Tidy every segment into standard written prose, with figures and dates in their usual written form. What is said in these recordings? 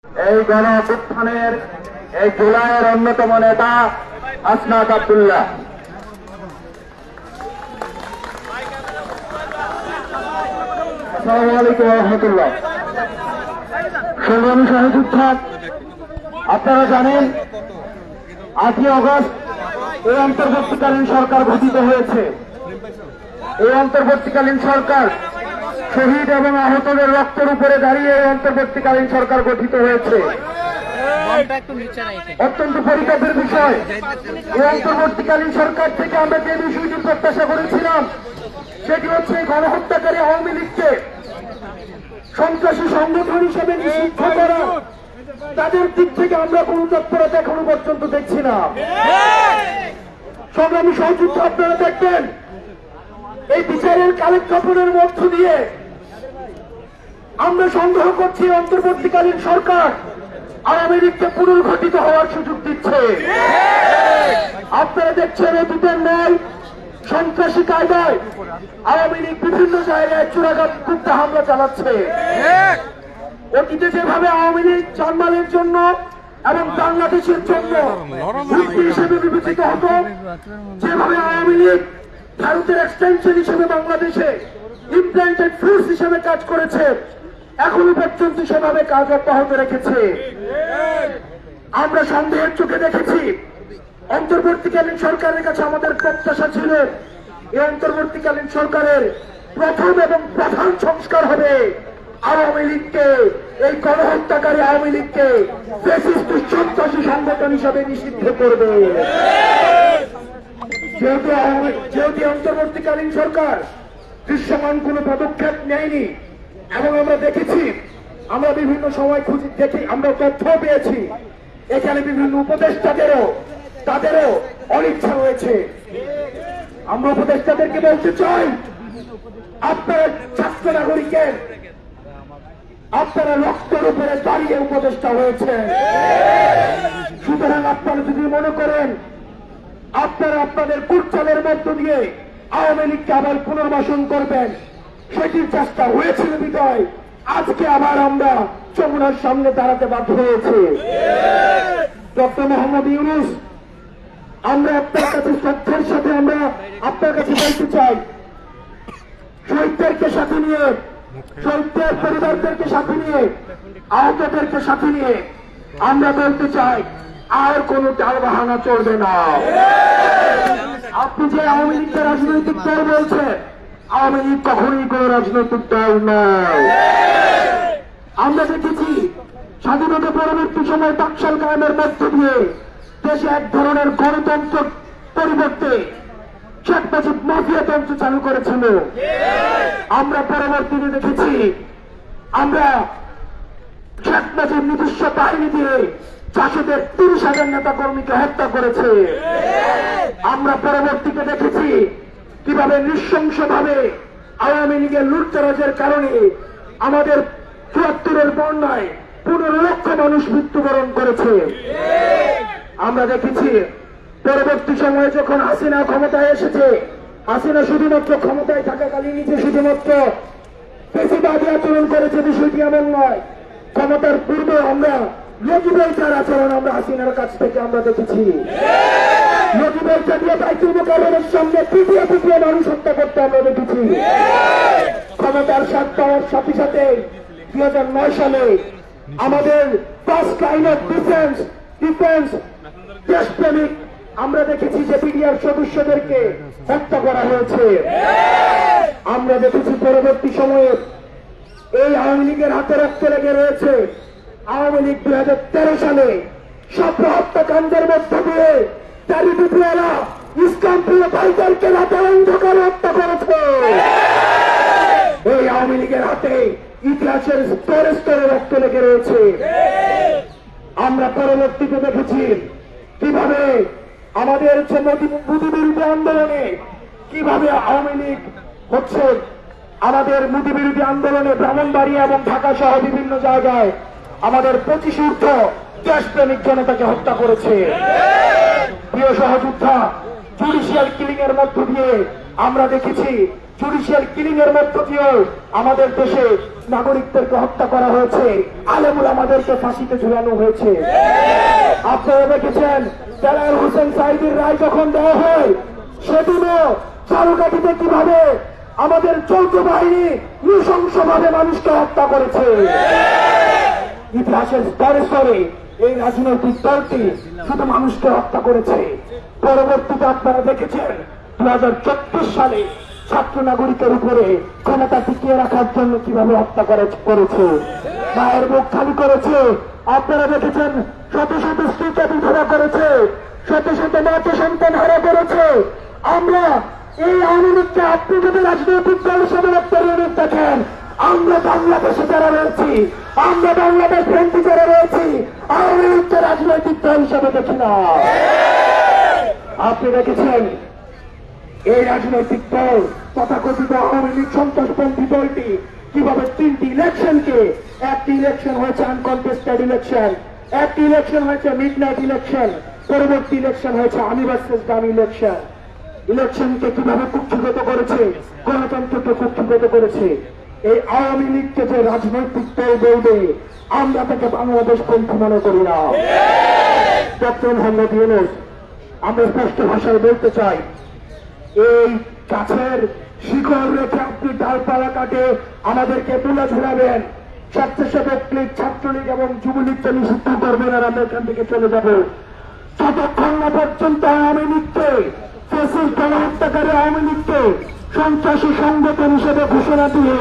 এই গণ অভ্যুত্থানের এই জুলাইয়ের অন্যতম নেতা আসনাত আব্দুল্লাহ। আসসালামু আলাইকুম ওয়া রাহমাতুল্লাহ। সংগ্রামী সহযোদ্ধা, আপনারা জানেন 8ই আগস্ট এই অন্তর্বর্তীকালীন সরকার গঠিত হয়েছে। এই অন্তর্বর্তীকালীন সরকার শহীদ এবং আহতদের রক্তের উপরে দাঁড়িয়ে এই অন্তর্বর্তীকালীন সরকার গঠিত হয়েছে। অত্যন্ত পরিতাপের বিষয়, এই অন্তর্বর্তীকালীন সরকার থেকে আমরা যে বিষয়টি প্রত্যাশা করেছিলাম সেটি হচ্ছে গণহত্যাকারী আওয়ামী লীগকে সন্ত্রাসী সংগঠন হিসেবে নিষিদ্ধ করা। তাদের দিক থেকে আমরা কোন তৎপরতা এখনো পর্যন্ত দেখছি না। সংগ্রামী সহযোদ্ধা, আপনারা দেখবেন এই বিচারের কালেক্ষেপণের মধ্য দিয়ে আমরা সংগ্রহ করছি অন্তর্বর্তীকালীন সরকার আওয়ামী লীগকে পুনর্গঠিত হওয়ার সুযোগ দিচ্ছে। আপনারা দেখছেন অতীতের ন্যায় সন্ত্রাসী কায়দায় আওয়ামী লীগ বিভিন্ন জায়গায় চোরাঘাত কুপ্তা হামলা চালাচ্ছে। অতীতে যেভাবে আওয়ামী লীগ জানমালের জন্য এবং বাংলাদেশের জন্য হুমকি হিসেবে বিবেচিত হতো, যেভাবে আওয়ামী লীগ ভারতের এক্সটেনশন হিসেবে বাংলাদেশে ইমপ্ল্যান্টেড ফোর্স হিসেবে কাজ করেছে, এখনো পর্যন্ত সেভাবে কাজ অব্যাহত রেখেছে। আমরা সন্দেহের চোখে দেখেছি। অন্তর্বর্তীকালীন সরকারের কাছে আমাদের প্রত্যাশা ছিল এই অন্তর্বর্তীকালীন সরকারের প্রথম এবং প্রধান সংস্কার হবে আওয়ামী লীগকে, এই গণহত্যাকারী আওয়ামী লীগকে ফ্যাসিস্ট সন্ত্রাসী সংগঠন হিসাবে নিষিদ্ধ করবে। যেহেতু অন্তর্বর্তীকালীন সরকার দৃশ্যমান কোন পদক্ষেপ নেয়নি এবং আমরা দেখেছি, আমরা বিভিন্ন সময় খুঁজে দেখি, আমরা তথ্য পেয়েছি এখানে বিভিন্ন তাদেরও অনিচ্ছা রয়েছে। আমরা উপদেষ্টাদেরকে বলতে চাই, আপনারা ছাত্র নাগরিকের আপনারা রক্তের উপরে দাঁড়িয়ে উপদেষ্টা হয়েছে। সুতরাং আপনারা যদি মনে করেন আপনারা আপনাদের কুটচালের মধ্য দিয়ে আওয়ামী লীগকে আবার পুনর্বাসন করবেন, সেটির চেষ্টা হয়েছিল বিদায় আজকে আবার আমরা যমুনার সামনে দাঁড়াতে বাধ্য হয়েছে। ডক্টর মোহাম্মদ ইউনূস, আমরা আপনার কাছে শ্রদ্ধার সাথে আমরা আপনার কাছে বলতে চাই, শহীদদেরকে সাথে নিয়ে, শহীদদের পরিবারদেরকে সাথে নিয়ে, আহতদেরকে সাথে নিয়ে আমরা বলতে চাই আর কোন টাল বাহানা চলবে না। আপনি যে আওয়ামী লীগকে রাজনৈতিক দল বলছেন, আওয়ামী লীগ কখনোই কোন রাজনৈতিক দল নয়। আমরা দেখেছি স্বাধীনতা পরবর্তী সময় টাকশাল কায়েমের মধ্য দিয়ে দেশে এক ধরনের গণতন্ত্র পরিবর্তে শেখ মুজিব মাফিয়াতন্ত্র চালু করেছিল। আমরা পরবর্তীতে দেখেছি আমরা শেখ মুজিব নিজস্ব বাহিনী দিয়ে চাষিদের 30,000 নেতা কর্মীকে হত্যা করেছে। আমরা পরবর্তীতে দেখেছি কিভাবে নৃশংসভাবে আওয়ামী লীগের লুটতরাজের কারণে আমাদের ৭৪-এর বন্যায় 15 লক্ষ মানুষ মৃত্যুবরণ করেছে। আমরা দেখেছি পরবর্তী সময়ে যখন হাসিনা ক্ষমতায় এসেছে, হাসিনা শুধুমাত্র ক্ষমতায় থাকাকালীন নিজে শুধুমাত্র ফ্যাসিবাদী আচরণ করেছে, বিষয়টি এমন নয়। ক্ষমতার পূর্বে আমরা লজিবৈচার আচরণ আমরা হাসিনার কাছ থেকে আমরা দেখেছি। লজিবৈচার দিয়ে বাইতুল মুকাররমের সামনে পিটিয়ে মানুষ হত্যা করতে আমরা দেখেছি। ক্ষমতার স্বাদ পাওয়ার সাথে সাথে 2009 সালে আমাদের ফার্স্ট লাইন অফ ডিফেন্স দেশপ্রেমিক আমরা দেখেছি যে বিডিআর সদস্যদেরকে হত্যা করা হয়েছে। আমরা দেখেছি পরবর্তী সময়ে এই আওয়ামী লীগের হাতে রক্ত লেগে রয়েছে। আওয়ামী লীগ 2013 সালে সব হত্যাকাণ্ডের মধ্য দিয়ে তারই বিপ্লবীরা ইসলামপ্রিয় ভাইদেরকে রাতে অন্ধকারে হত্যা করেছে। এই আওয়ামী লীগের হাতে ইতিহাসের স্তরে স্তরে রক্ত লেগে রয়েছে। আমরা পরবর্তীতে দেখেছি কিভাবে আমাদের মোদী বিরোধী আন্দোলনে কিভাবে আওয়ামী লীগ হচ্ছে আমাদের মোদী বিরোধী আন্দোলনে ব্রাহ্মণবাড়িয়া এবং ঢাকা সহ বিভিন্ন জায়গায় আমাদের 25 ঊর্ধ্ব দেশপ্রেমিক জনতাকে হত্যা করেছে। প্রিয় সহযোদ্ধা, জুডিশিয়াল কিলিং এর মধ্য দিয়ে আমরা দেখেছি, জুডিশিয়াল কিলিং এর মধ্য দিয়েও আমাদের দেশে নাগরিকদেরকে হত্যা করা হয়েছে, আলেমুল আমাদেরকে ফাঁসিতে ঝুলানো হয়েছে। আপনারা দেখেছেন বেলাল হোসেন সাইদির রায় যখন দেওয়া হয় সেদিনও চারুকাঠিতে কিভাবে আমাদের যৌথ বাহিনী নৃশংসভাবে মানুষকে হত্যা করেছে। ইতিহাসের স্তরে স্তরে এই রাজনৈতিক দলটি শুধু মানুষকে হত্যা করেছে। পরবর্তীতে আপনারা দেখেছেন 2034 সালে ছাত্র নাগরিকের উপরে ক্ষমতা টিকিয়ে রাখার জন্য কিভাবে হত্যা করেছে, মায়ের বুক খালি করেছে। আপনারা দেখেছেন শত শত স্ত্রীকে বিধবা করেছে, শত শত মাকে সন্তান হারা করেছে। আমরা এই আওয়ামী লীগকে আপনি যদি রাজনৈতিক দল হিসেবে পরিণত দেখেন, আমরা বাংলাদেশে যারা রয়েছি, আমরা বাংলাদেশ ফ্রেন্ডি যারা রয়েছি, আওয়ামী লীগকে রাজনৈতিক দল হিসেবে দেখি না। আপনি দেখেছেন এই রাজনৈতিক দল তথাকথিত আওয়ামী লীগ সন্ত্রাসপন্থী দলটি কিভাবে 3টি ইলেকশনকে, একটি ইলেকশন হয়েছে আনকনটেস্টেড ইলেকশন, একটি ইলেকশন হয়েছে মিডনাইট ইলেকশন, পরবর্তী ইলেকশন হয়েছে আমি ভার্সেস দামি ইলেকশন। ইলেকশনকে কিভাবে কুক্ষিগত করেছে, গণতন্ত্রকে কুক্ষিগত করেছে। এই আওয়ামী লীগকে যে রাজনৈতিক দল বলবে, আমরা তাকে বাংলাদেশ পন্থী মনে করি না। ডক্টর মোহাম্মদ ইউনূস, আমরা স্পষ্ট ভাষায় বলতে চাই, এই গাছের শিকড় রেখে আপনি ডালপালা কাটে আমাদেরকে তুলে ঝুলাবেন। স্বেচ্ছাসেবক লীগ, ছাত্রলীগ এবং যুবলীগকে নিষিদ্ধ করবেন আর আমরা এখান থেকে চলে যাব। যতক্ষণ না পর্যন্ত আওয়ামী লীগকে, ফ্যাসিস্ট গণহত্যাকারী আওয়ামী লীগকে সন্ত্রাসী সংগঠন হিসেবে ঘোষণা দিয়ে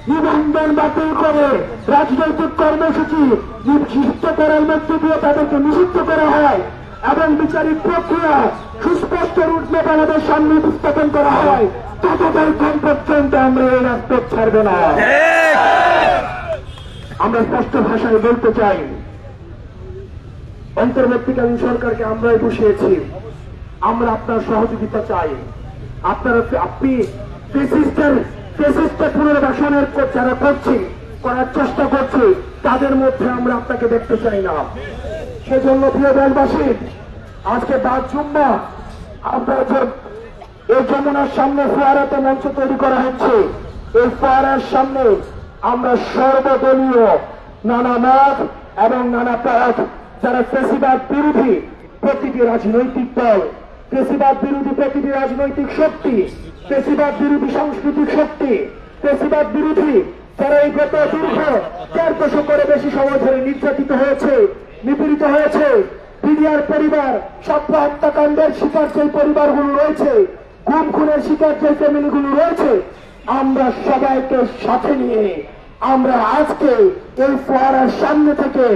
নিবন্ধন বাতিল করে রাজনৈতিক কর্মসূচি নিষিদ্ধ করার মধ্য দিয়ে তাদেরকে নিষিদ্ধ করা হয় এবং বিচারিক প্রক্রিয়া সুস্পষ্ট রুটম্যাপ আমাদের সামনে উপস্থাপন করা হয়, ততক্ষণ পর্যন্ত আমরা এই রাজপথ ছাড়ব না। আমরা স্পষ্ট ভাষায় বলতে চাই, অন্তর্বর্তীকালীন সরকারকে আমরাই বসিয়েছি, আমরা আপনার সহযোগিতা চাই। আপনি ফেসিস্টের পুনর্বাসনের যারা করার চেষ্টা করছে তাদের মধ্যে আমরা আপনাকে দেখতে চাই না। সেজন্য প্রিয় দেশবাসী, আজকে 5 জুম্মা আমরা এই যমুনার সামনে ফোয়ারাতে মঞ্চ তৈরি করা হচ্ছে। এই ফোয়ারার সামনে আমরা সর্বদলীয় নানা মত এবং নানা পথ যারা ফেসিবাদ বিরোধী প্রতিটি রাজনৈতিক দল, ফেসিবাদ বিরোধী প্রতিটি রাজনৈতিক শক্তি, ফেসিবাদ বিরোধী সাংস্কৃতিক শক্তি, ফেসিবাদ বিরোধী যারা এই গত দীর্ঘ 4 দশকের বেশি সময় ধরে নির্যাতিত হয়েছে, নিপীড়িত হয়েছে, বিডিআর পরিবার, সাপ্লা হত্যাকাণ্ডের শিকার যে পরিবারগুলো রয়েছে, গুম খুনের শিকার যে ফ্যামিলিগুলো রয়েছে, আমরা সবাইকে সাথে নিয়ে আমরা আজকে এই ফোয়ারার সামনে থেকে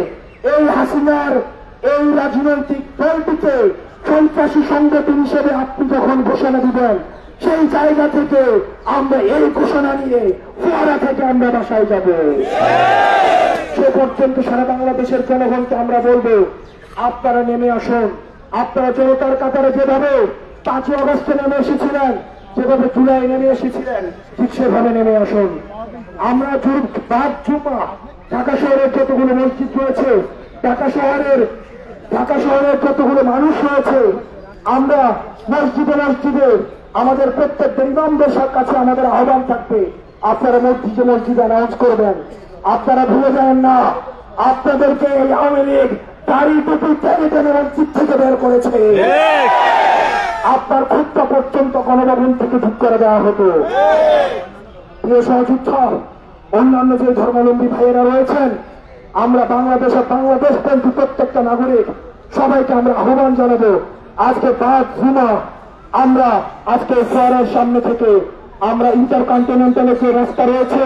এই হাসিনার এই রাজনৈতিক দলটিকে সন্ত্রাসী সংগঠন হিসেবে আপনি যখন ঘোষণা দিবেন, সেই জায়গা থেকে আমরা এই ঘোষণা নিয়ে ফোয়ারা থেকে আমরা বাসায় যাব। সে পর্যন্ত সারা বাংলাদেশের জনগণকে আমরা বলবো, আপনারা নেমে আসুন। আপনারা জনতার কাতারে যেভাবে 5 আগস্টে নেমে এসেছিলেন, যেভাবে জুলাই নেমে এসেছিলেন, ঠিক সেভাবে নেমে আসুন। আমরা 5 জুম্মা ঢাকা শহরের যতগুলো মসজিদ রয়েছে, ঢাকা শহরের যতগুলো মানুষ রয়েছে, আমরা মসজিদে মসজিদে আমাদের প্রত্যেকটা ইমামদের কাছে আমাদের আহ্বান থাকবে, আপনারা মসজিদে অ্যানাউন্স করবেন। আপনারা ভুলে যান না, আপনাদেরকে এই আওয়ামী লীগ দাড়ি টুপি টেনে টেনে মসজিদ থেকে বের করেছে। আপনার খুদ্া পর্যন্ত গণভবন থেকে ঠিক করে দেওয়া হতো। প্রিয় সহযোদ্ধা, অন্যান্য যে ধর্মাবলম্বী ভাইয়েরা রয়েছেন, আমরা বাংলাদেশ পন্থী প্রত্যেকটা নাগরিক সবাইকে আমরা আহ্বান জানাবো, আজকে 5 জুম্মা আমরা আজকে ফোয়ারার সামনে থেকে আমরা ইন্টারকন্টিনেন্টালের যে রাস্তা রয়েছে,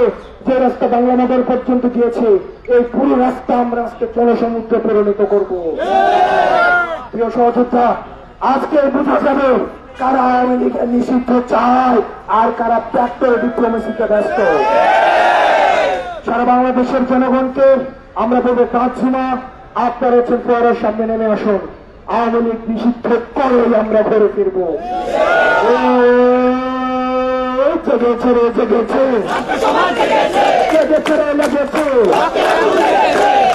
যে রাস্তা বাংলানগর পর্যন্ত গিয়েছে, এই পুরো রাস্তা আমরা আজকে জনসমুদ্রে পরিণত করব। প্রিয় সহযোদ্ধা, আজকে বোঝা যাবে কারা আওয়ামী লীগের নিষিদ্ধ চায় আর কারা ট্র্যাক্টর ডিপ্লোমেসিতে ব্যস্ত। সারা বাংলাদেশের জনগণকে আমরা বলবো, 5 জুম্মা আপনারা হচ্ছেন ফোয়ারার সামনে নেমে আসুন, আওয়ামী লীগ নিষিদ্ধ করেই আমরা ঘরে ফিরব। জেগেছে রে, জেগেছে, জেগেছে রে, লেগেছে।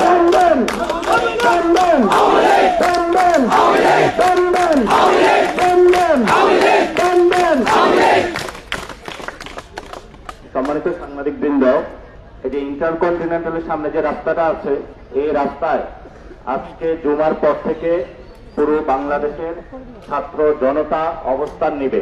টানবেন, টানবেন, টানবেন, টানবেন, টানবেন, টানবেন। সম্মানিত সাংবাদিক বৃন্দ, এই যে ইন্টারকন্টিনেন্টালের সামনে যে রাস্তাটা আছে, এই রাস্তায় আজকে জুমার পর থেকে পুরো বাংলাদেশের ছাত্র জনতা অবস্থান নিবে।